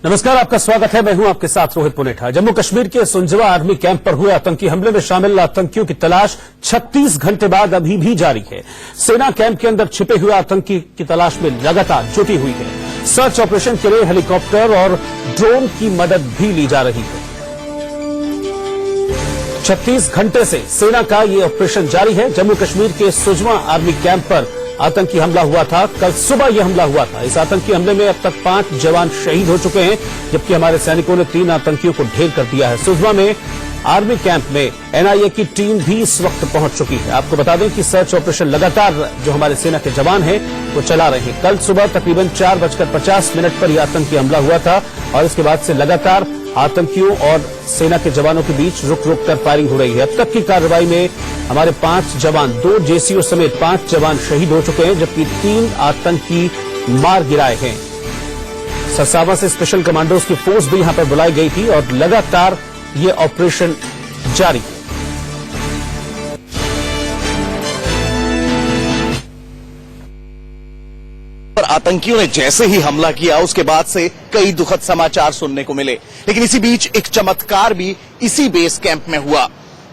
नमस्कार, आपका स्वागत है। मैं हूं आपके साथ रोहित पुनेठा। जम्मू कश्मीर के सुंजवा आर्मी कैंप पर हुए आतंकी हमले में शामिल आतंकियों की तलाश 36 घंटे बाद अभी भी जारी है। सेना कैंप के अंदर छिपे हुए आतंकी की तलाश में लगातार जुटी हुई है। सर्च ऑपरेशन के लिए हेलीकॉप्टर और ड्रोन की मदद भी ली जा रही है। 36 घंटे से सेना का ये ऑपरेशन जारी है। जम्मू कश्मीर के सुंजवा आर्मी कैंप पर आतंकी हमला हुआ था। कल सुबह यह हमला हुआ था। इस आतंकी हमले में अब तक 5 जवान शहीद हो चुके हैं, जबकि हमारे सैनिकों ने 3 आतंकियों को ढेर कर दिया है। सुंजवा में आर्मी कैंप में एनआईए की टीम भी इस वक्त पहुंच चुकी है। आपको बता दें कि सर्च ऑपरेशन लगातार जो हमारे सेना के जवान हैं वो चला रहे हैं। कल सुबह तकरीबन 4:50 पर यह आतंकी हमला हुआ था और इसके बाद से लगातार आतंकियों और सेना के जवानों के बीच रुक रुक कर फायरिंग हो रही है। अब तक की कार्रवाई में हमारे 5 जवान, 2 जेसीओ समेत 5 जवान शहीद हो चुके हैं, जबकि 3 आतंकी मार गिराए हैं। ससावा से स्पेशल कमांडोज की फोर्स भी यहां पर बुलाई गई थी और लगातार ये ऑपरेशन जारी है। पर आतंकियों ने जैसे ही हमला किया उसके बाद से कई दुखद समाचार सुनने को मिले, लेकिन इसी बीच एक चमत्कार भी इसी बेस कैंप में हुआ।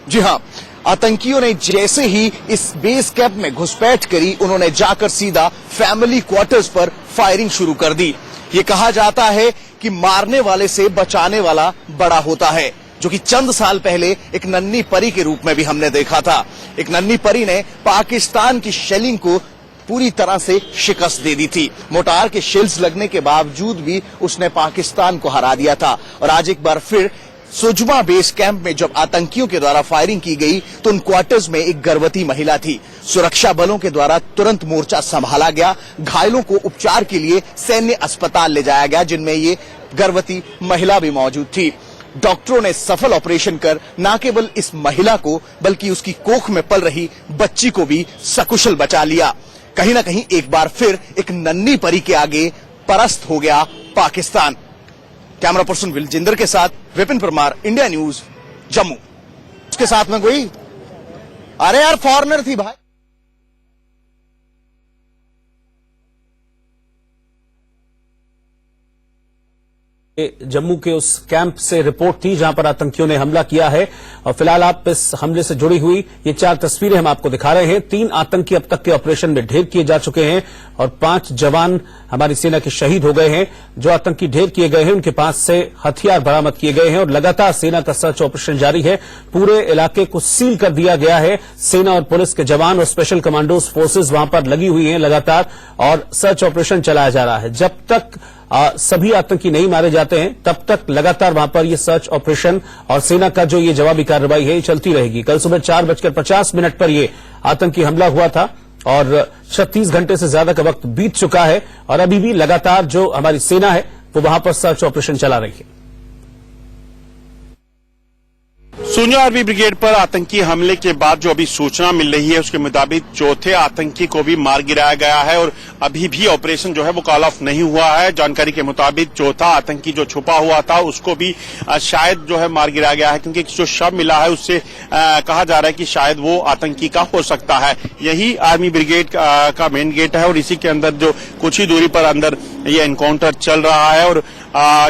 जी हां, आतंकियों ने जैसे ही इस बेस कैंप में घुसपैठ करी, उन्होंने जाकर सीधा फैमिली क्वार्टर्स पर फायरिंग शुरू कर दी। ये कहा जाता है कि मारने वाले से बचाने वाला बड़ा होता है, जो कि चंद साल पहले एक नन्ही परी के रूप में भी हमने देखा था। एक नन्ही परी ने पाकिस्तान की शेलिंग को पूरी तरह से शिकस्त दे दी थी। मोर्टार के शेल्स लगने के बावजूद भी उसने पाकिस्तान को हरा दिया था। और आज एक बार फिर सुंजवा बेस कैंप में जब आतंकियों के द्वारा फायरिंग की गई तो उन क्वार्टर्स में एक गर्भवती महिला थी। सुरक्षा बलों के द्वारा तुरंत मोर्चा संभाला गया। घायलों को उपचार के लिए सैन्य अस्पताल ले जाया गया, जिनमें ये गर्भवती महिला भी मौजूद थी। डॉक्टरों ने सफल ऑपरेशन कर न केवल इस महिला को बल्कि उसकी कोख में पल रही बच्ची को भी सकुशल बचा लिया। कहीं ना कहीं एक बार फिर एक नन्ही परी के आगे परास्त हो गया पाकिस्तान। कैमरा पर्सन विलजिंदर के साथ विपिन परमार, इंडिया न्यूज, जम्मू। उसके साथ में कोई अरे यार फॉरेनर थी भाई। जम्मू के उस कैंप से रिपोर्ट थी जहां पर आतंकियों ने हमला किया है। और फिलहाल आप इस हमले से जुड़ी हुई ये 4 तस्वीरें हम आपको दिखा रहे हैं। 3 आतंकी अब तक के ऑपरेशन में ढेर किए जा चुके हैं और 5 जवान हमारी सेना के शहीद हो गए हैं। जो आतंकी ढेर किए गए हैं उनके पास से हथियार बरामद किए गए हैं और लगातार सेना का सर्च ऑपरेशन जारी है। पूरे इलाके को सील कर दिया गया है। सेना और पुलिस के जवान और स्पेशल कमांडोज फोर्सेज वहां पर लगी हुई हैं लगातार और सर्च ऑपरेशन चलाया जा रहा है। जब तक सभी आतंकी नहीं मारे जाते हैं तब तक लगातार वहां पर यह सर्च ऑपरेशन और सेना का जो ये जवाबी कार्रवाई है चलती रहेगी। कल सुबह 4:50 पर यह आतंकी हमला हुआ था और 36 घंटे से ज्यादा का वक्त बीत चुका है और अभी भी लगातार जो हमारी सेना है वो वहां पर सर्च ऑपरेशन चला रही है। सुंजवा आर्मी ब्रिगेड पर आतंकी हमले के बाद जो अभी सूचना मिल रही है उसके मुताबिक चौथे आतंकी को भी मार गिराया गया है और अभी भी ऑपरेशन जो है वो कॉल ऑफ नहीं हुआ है। जानकारी के मुताबिक चौथा आतंकी जो छुपा हुआ था उसको भी शायद जो है मार गिराया गया है, क्योंकि जो शव मिला है उससे कहा जा रहा है कि शायद वो आतंकी का हो सकता है। यही आर्मी ब्रिगेड का मेन गेट है और इसी के अंदर जो कुछ ही दूरी पर अंदर ये एनकाउंटर चल रहा है। और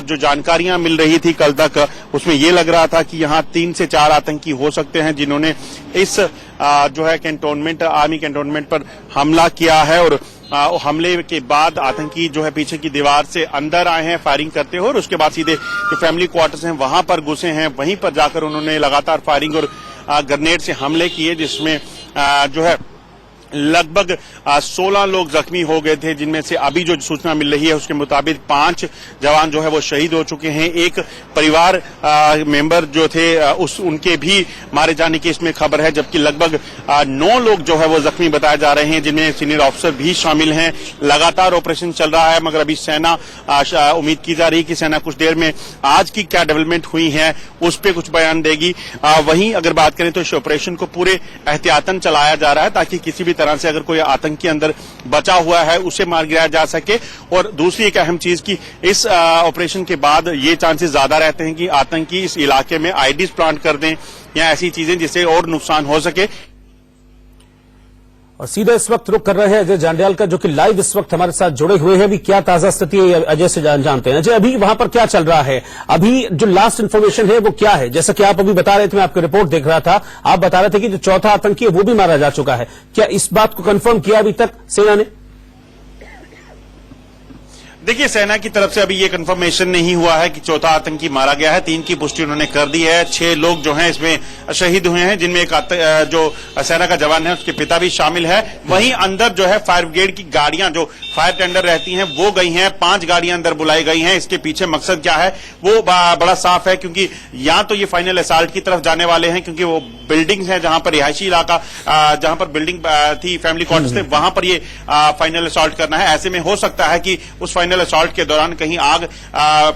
जो जानकारियां मिल रही थी कल तक उसमें ये लग रहा था कि यहाँ 3 से 4 आतंकी हो सकते हैं जिन्होंने इस जो है कैंटोनमेंट, आर्मी कैंटोनमेंट पर हमला किया है। और हमले के बाद आतंकी जो है पीछे की दीवार से अंदर आए हैं फायरिंग करते हुए और उसके बाद सीधे जो फैमिली क्वार्टर्स हैं वहां पर घुसे हैं। वहीं पर जाकर उन्होंने लगातार फायरिंग और ग्रेनेड से हमले किए, जिसमें जो है लगभग 16 लोग जख्मी हो गए थे, जिनमें से अभी जो सूचना मिल रही है उसके मुताबिक 5 जवान जो है वो शहीद हो चुके हैं। एक परिवार मेंबर जो थे उनके भी मारे जाने की इसमें खबर है, जबकि लगभग 9 लोग जो है वो जख्मी बताए जा रहे हैं, जिनमें सीनियर ऑफिसर भी शामिल हैं। लगातार ऑपरेशन चल रहा है, मगर अभी सेना उम्मीद की जा रही है कि सेना कुछ देर में आज की क्या डेवलपमेंट हुई है उस पर कुछ बयान देगी। वहीं अगर बात करें तो इस ऑपरेशन को पूरे एहतियातन चलाया जा रहा है ताकि किसी भी तरह से अगर कोई आतंकी अंदर बचा हुआ है उसे मार गिराया जा सके। और दूसरी एक अहम चीज की इस ऑपरेशन के बाद ये चांसेस ज्यादा रहते हैं कि आतंकी इस इलाके में आईडीज प्लांट कर दें या ऐसी चीजें जिससे और नुकसान हो सके। और सीधा इस वक्त रुक कर रहे हैं अजय जांडियाल का, जो कि लाइव इस वक्त हमारे साथ जुड़े हुए हैं। अभी क्या ताजा स्थिति है अजय से जानते हैं। अजय, अभी वहां पर क्या चल रहा है? अभी जो लास्ट इन्फॉर्मेशन है वो क्या है? जैसा कि आप अभी बता रहे थे, मैं आपकी रिपोर्ट देख रहा था, आप बता रहे थे कि जो चौथा आतंकी है वो भी मारा जा चुका है। क्या इस बात को कंफर्म किया अभी तक सेना ने? देखिए, सेना की तरफ से अभी ये कंफर्मेशन नहीं हुआ है कि चौथा आतंकी मारा गया है। 3 की पुष्टि उन्होंने कर दी है। 6 लोग जो हैं इसमें शहीद हुए हैं, जिनमें एक जो सेना का जवान है उसके पिता भी शामिल है। वहीं अंदर जो है फायर ब्रिगेड की गाड़ियां जो फायर टेंडर रहती हैं वो गई हैं। 5 गाड़ियां अंदर बुलाई गई हैं। इसके पीछे मकसद क्या है वो बड़ा साफ है, क्योंकि या तो ये फाइनल असाल्ट की तरफ जाने वाले हैं, क्योंकि वो बिल्डिंग्स हैं जहां पर रिहायशी इलाका, जहां पर बिल्डिंग थी, फैमिली क्वार्टर्स थे, वहां पर ये फाइनल असाल्ट करना है। ऐसे में हो सकता है कि उस फाइनल असॉल्ट के दौरान कहीं आग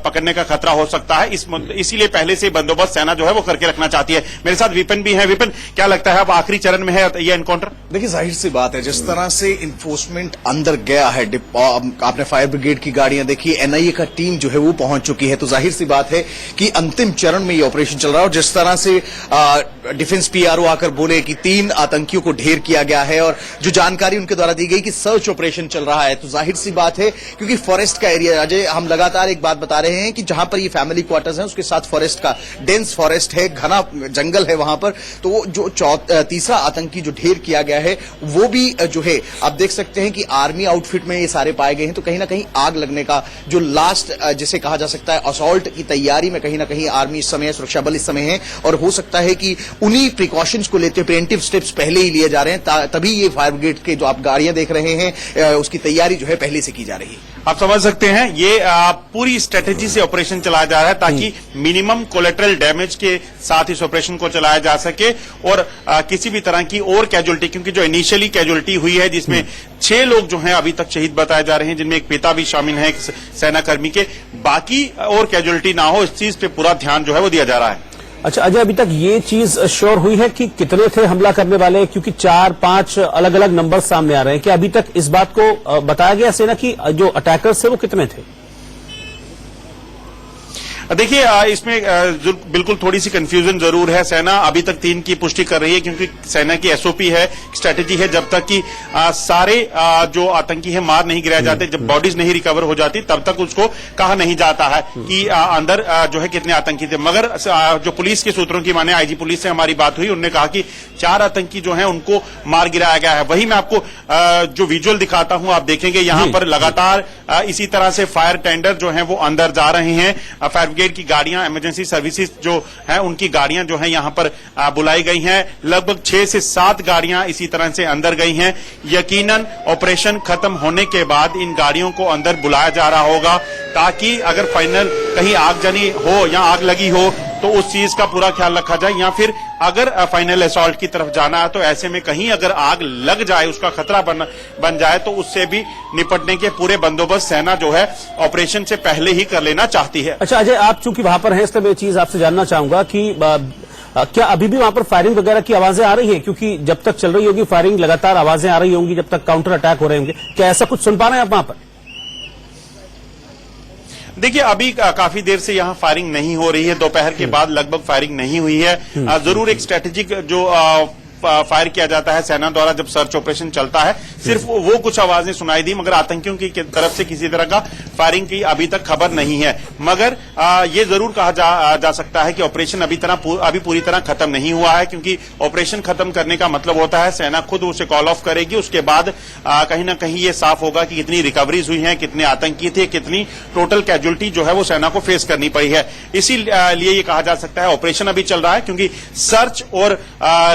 पकड़ने का खतरा हो सकता है। इसीलिए पहले से बंदोबस्त सेना जो है वो करके रखना चाहती है। मेरे साथ विपिन भी है। विपिन, क्या लगता है अब आखिरी चरण में है यह एनकाउंटर? देखिए, जाहिर सी बात है, जिस तरह से इन्फोर्समेंट अंदर गया है, आपने फायर ब्रिगेड की गाड़ियां देखी, एनआईए का टीम जो है वो पहुंच चुकी है, तो जाहिर सी बात है कि अंतिम चरण में ये ऑपरेशन चल रहा है। और जिस तरह से डिफेंस पीआरओ आकर बोले कि 3 आतंकियों को ढेर किया गया है, और जो जानकारी उनके द्वारा दी गई कि सर्च ऑपरेशन चल रहा है, तो जाहिर सी बात है, क्योंकि फॉरेस्ट का एरिया, अजय, हम लगातार एक बात बता रहे हैं कि जहां पर ये फैमिली क्वार्टर्स हैं उसके साथ फॉरेस्ट का डेंस फॉरेस्ट है, घना जंगल है वहां पर। तो जो तीसरा आतंकी जो ढेर किया गया है वो भी जो है आप देख सकते हैं कि आर्मी आउटफिट में ये सारे पाए गए हैं। तो कहीं ना कहीं आग लगने का जो लास्ट जिसे कहा जा सकता है असॉल्ट की तैयारी में कहीं ना कहीं आर्मी इस समय, सुरक्षा बल इस समय है, और हो सकता है कि उन्हीं प्रिकॉशंस को लेते प्रिवेंटिव स्टेप्स पहले ही लिए जा रहे हैं, तभी ये फायर ब्रिगेड के जो आप गाड़ियां देख रहे हैं उसकी तैयारी जो है पहले से की जा रही है। आप समझ सकते हैं ये पूरी स्ट्रेटेजी से ऑपरेशन चलाया जा रहा है ताकि मिनिमम कोलेटरल डैमेज के साथ इस ऑपरेशन को चलाया जा सके, और किसी भी तरह की और कैजुअलिटी, क्योंकि जो इनिशियली कैजुअलिटी हुई है जिसमें 6 लोग जो हैं अभी तक शहीद बताए जा रहे हैं, जिनमें एक पिता भी शामिल है, एक सेनाकर्मी के, बाकी और कैजुअलिटी ना हो, इस चीज पे पूरा ध्यान जो है वो दिया जा रहा है। अच्छा अजय, अभी तक ये चीज श्योर हुई है कि कितने थे हमला करने वाले? क्योंकि 4-5 अलग अलग नंबर सामने आ रहे हैं। क्या अभी तक इस बात को बताया गया सेना की जो अटैकर्स थे वो कितने थे? देखिए, इसमें बिल्कुल थोड़ी सी कंफ्यूजन जरूर है। सेना अभी तक 3 की पुष्टि कर रही है, क्योंकि सेना की एसओपी है, स्ट्रेटेजी है, जब तक कि सारे जो आतंकी है मार नहीं गिराए जाते, जब बॉडीज नहीं रिकवर हो जाती, तब तक उसको कहा नहीं जाता है कि अंदर जो है कितने आतंकी थे। मगर जो पुलिस के सूत्रों की माने, आईजी पुलिस से हमारी बात हुई, उन्होंने कहा कि 4 आतंकी जो है उनको मार गिराया गया है। वही मैं आपको जो विजुअल दिखाता हूं, आप देखेंगे यहां पर लगातार इसी तरह से फायर टेंडर जो है वो अंदर जा रहे हैं। फायर ब्रिगेड की गाड़ियां, इमरजेंसी सर्विसेज जो है उनकी गाड़ियां जो है यहां पर बुलाई गई हैं। लगभग 6 से 7 गाड़ियां इसी तरह से अंदर गई हैं। यकीनन ऑपरेशन खत्म होने के बाद इन गाड़ियों को अंदर बुलाया जा रहा होगा, ताकि अगर फाइनल कहीं आगजनी हो या आग लगी हो तो उस चीज का पूरा ख्याल रखा जाए, या फिर अगर फाइनल असॉल्ट की तरफ जाना है तो ऐसे में कहीं अगर आग लग जाए, उसका खतरा बन जाए, तो उससे भी निपटने के पूरे बंदोबस्त सेना जो है ऑपरेशन से पहले ही कर लेना चाहती है। अच्छा अजय, आप चूंकि वहां पर हैं, इसलिए मैं चीज आपसे जानना चाहूंगा कि क्या अभी भी वहां पर फायरिंग वगैरह की आवाजें आ रही हैं? क्योंकि जब तक चल रही होगी फायरिंग, लगातार आवाजें आ रही होंगी, जब तक काउंटर अटैक हो रहे होंगे, क्या ऐसा कुछ सुन पा रहे हैं आप वहां पर? देखिए, अभी काफी देर से यहाँ फायरिंग नहीं हो रही है। दोपहर के बाद लगभग फायरिंग नहीं हुई है। जरूर एक स्ट्रेटेजिक जो फायर किया जाता है सेना द्वारा जब सर्च ऑपरेशन चलता है, सिर्फ वो कुछ आवाजें सुनाई दी, मगर आतंकियों की तरफ से किसी तरह का फायरिंग की अभी तक खबर नहीं है। मगर ये जरूर कहा जा सकता है कि ऑपरेशन अभी पूरी तरह खत्म नहीं हुआ है, क्योंकि ऑपरेशन खत्म करने का मतलब होता है सेना खुद उसे कॉल ऑफ करेगी। उसके बाद कहीं ना कहीं ये साफ होगा कि कितनी रिकवरीज हुई हैं, कितने आतंकी थे, कितनी टोटल कैजुअलिटी जो है वो सेना को फेस करनी पड़ी है। इसीलिए ये कहा जा सकता है ऑपरेशन अभी चल रहा है, क्योंकि सर्च और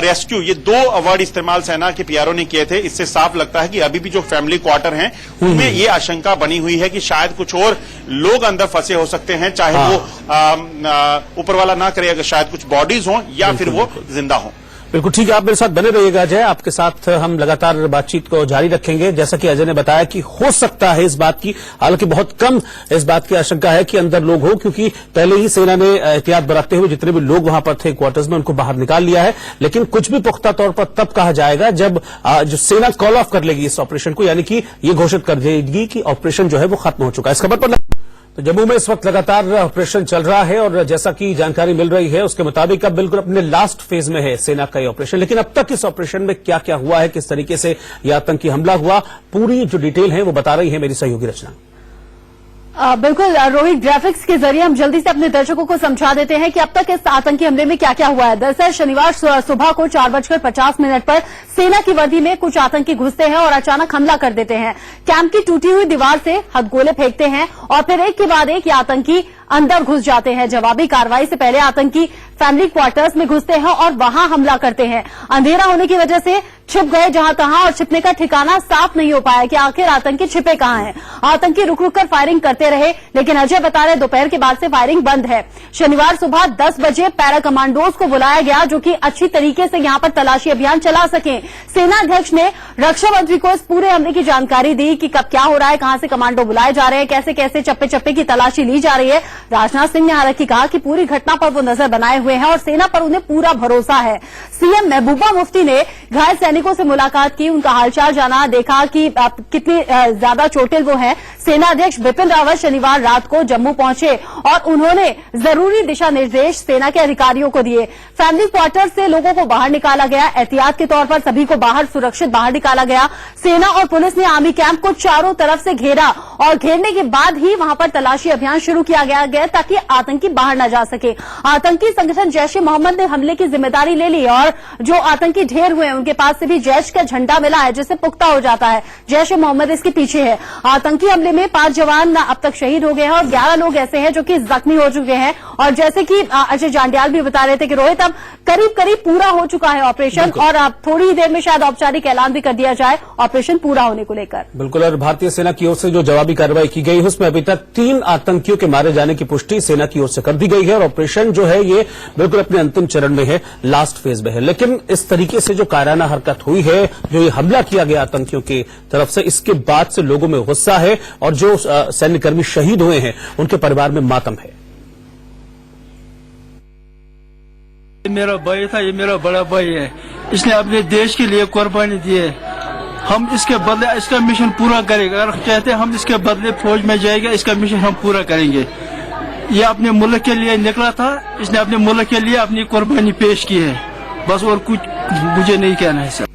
रेस्क्यू, 2 वर्ड इस्तेमाल सेना के पीआरओ ने किए थे। इससे साफ लगता है कि अभी भी जो फैमिली क्वार्टर हैं उनमें ये आशंका बनी हुई है कि शायद कुछ और लोग अंदर फंसे हो सकते हैं, चाहे वो ऊपर वाला ना करे, अगर शायद कुछ बॉडीज हों या फिर वो जिंदा हों। बिल्कुल ठीक है, आप मेरे साथ बने रहिएगा अजय, आपके साथ हम लगातार बातचीत को जारी रखेंगे। जैसा कि अजय ने बताया कि हो सकता है इस बात की, हालांकि बहुत कम इस बात की आशंका है कि अंदर लोग हो, क्योंकि पहले ही सेना ने एहतियात बरतते हुए जितने भी लोग वहां पर थे क्वार्टर्स में उनको बाहर निकाल लिया है। लेकिन कुछ भी पुख्ता तौर पर तब कहा जाएगा जब जो सेना कॉल ऑफ कर लेगी इस ऑपरेशन को, यानी कि ये घोषित कर देगी कि ऑपरेशन जो है वो खत्म हो चुका है। इस खबर पर तो जम्मू में इस वक्त लगातार ऑपरेशन चल रहा है और जैसा कि जानकारी मिल रही है उसके मुताबिक अब बिल्कुल अपने लास्ट फेज में है सेना का ये ऑपरेशन। लेकिन अब तक इस ऑपरेशन में क्या क्या हुआ है, किस तरीके से यह आतंकी हमला हुआ, पूरी जो डिटेल है वो बता रही है मेरी सहयोगी रचना। बिल्कुल रोहित, ग्राफिक्स के जरिए हम जल्दी से अपने दर्शकों को समझा देते हैं कि अब तक इस आतंकी हमले में क्या क्या हुआ है। दरअसल शनिवार सुबह को 4:50 पर सेना की वर्दी में कुछ आतंकी घुसते हैं और अचानक हमला कर देते हैं। कैंप की टूटी हुई दीवार से हथगोले फेंकते हैं और फिर एक के बाद एक ये आतंकी अंदर घुस जाते हैं। जवाबी कार्रवाई से पहले आतंकी फैमिली क्वार्टर्स में घुसते हैं और वहां हमला करते हैं। अंधेरा होने की वजह से छिप गए जहां तहां और छिपने का ठिकाना साफ नहीं हो पाया कि आखिर आतंकी छिपे कहां हैं। आतंकी रुक रुक कर फायरिंग करते रहे, लेकिन अजय बता रहे दोपहर के बाद से फायरिंग बंद है। शनिवार सुबह 10 बजे पैरा कमांडोज को बुलाया गया जो कि अच्छी तरीके से यहां पर तलाशी अभियान चला सके। सेना अध्यक्ष ने रक्षा मंत्री को इस पूरे हमले की जानकारी दी कि कब क्या हो रहा है, कहां से कमांडो बुलाए जा रहे हैं, कैसे कैसे चप्पे चप्पे की तलाशी ली जा रही है। राजनाथ सिंह ने हालांकि कहा कि पूरी घटना पर वो नजर बनाए हुए हैं और सेना पर उन्हें पूरा भरोसा है। सीएम महबूबा मुफ्ती ने घायल सैनिकों से मुलाकात की, उनका हालचाल जाना, देखा कि कितनी ज्यादा चोटिल वो हैं। सेना अध्यक्ष बिपिन रावत शनिवार रात को जम्मू पहुंचे और उन्होंने जरूरी दिशा निर्देश सेना के अधिकारियों को दिए। फैमिली क्वार्टर से लोगों को बाहर निकाला गया, एहतियात के तौर पर सभी को सुरक्षित बाहर निकाला गया। सेना और पुलिस ने आर्मी कैंप को चारों तरफ से घेरा और घेरने के बाद ही वहां पर तलाशी अभियान शुरू किया गया ताकि आतंकी बाहर न जा सके। आतंकी संगठन जैश ए मोहम्मद ने हमले की जिम्मेदारी ले ली और जो आतंकी ढेर हुए हैं उनके पास से भी जैश का झंडा मिला है जिससे पुख्ता हो जाता है। जैश ए मोहम्मद इसके पीछे है। आतंकी हमले में 5 जवान अब तक शहीद हो गए हैं और 11 लोग ऐसे हैं जो कि जख्मी हो चुके हैं। और जैसे कि अजय जांडियाल भी बता रहे थे कि रोहित अब करीब करीब पूरा हो चुका है ऑपरेशन और अब थोड़ी ही देर में शायद औपचारिक ऐलान भी कर दिया जाए ऑपरेशन पूरा होने को लेकर। बिल्कुल, और भारतीय सेना की ओर से जो जवाबी कार्रवाई की गई उसमें अभी तक 3 आतंकियों के मारे जाने की पुष्टि सेना की ओर से कर दी गई है और ऑपरेशन जो है ये बिल्कुल अपने अंतिम चरण में है, लास्ट फेज में है। लेकिन इस तरीके से जो कायराना हरकत हुई है, जो ये हमला किया गया आतंकियों की तरफ से, इसके बाद से लोगों में गुस्सा है और जो सैन्यकर्मी शहीद हुए हैं उनके परिवार में मातम है। मेरा भाई था, ये मेरा बड़ा भाई है, इसने अपने देश के लिए कुर्बानी दी है। हम इसके बदले इसका मिशन पूरा करेंगे। अगर कहते हैं हम इसके बदले फौज में जाएंगे, इसका मिशन हम पूरा करेंगे। ये अपने मुल्क के लिए निकला था, इसने अपने मुल्क के लिए अपनी कुर्बानी पेश की है। बस और कुछ मुझे नहीं कहना है सर।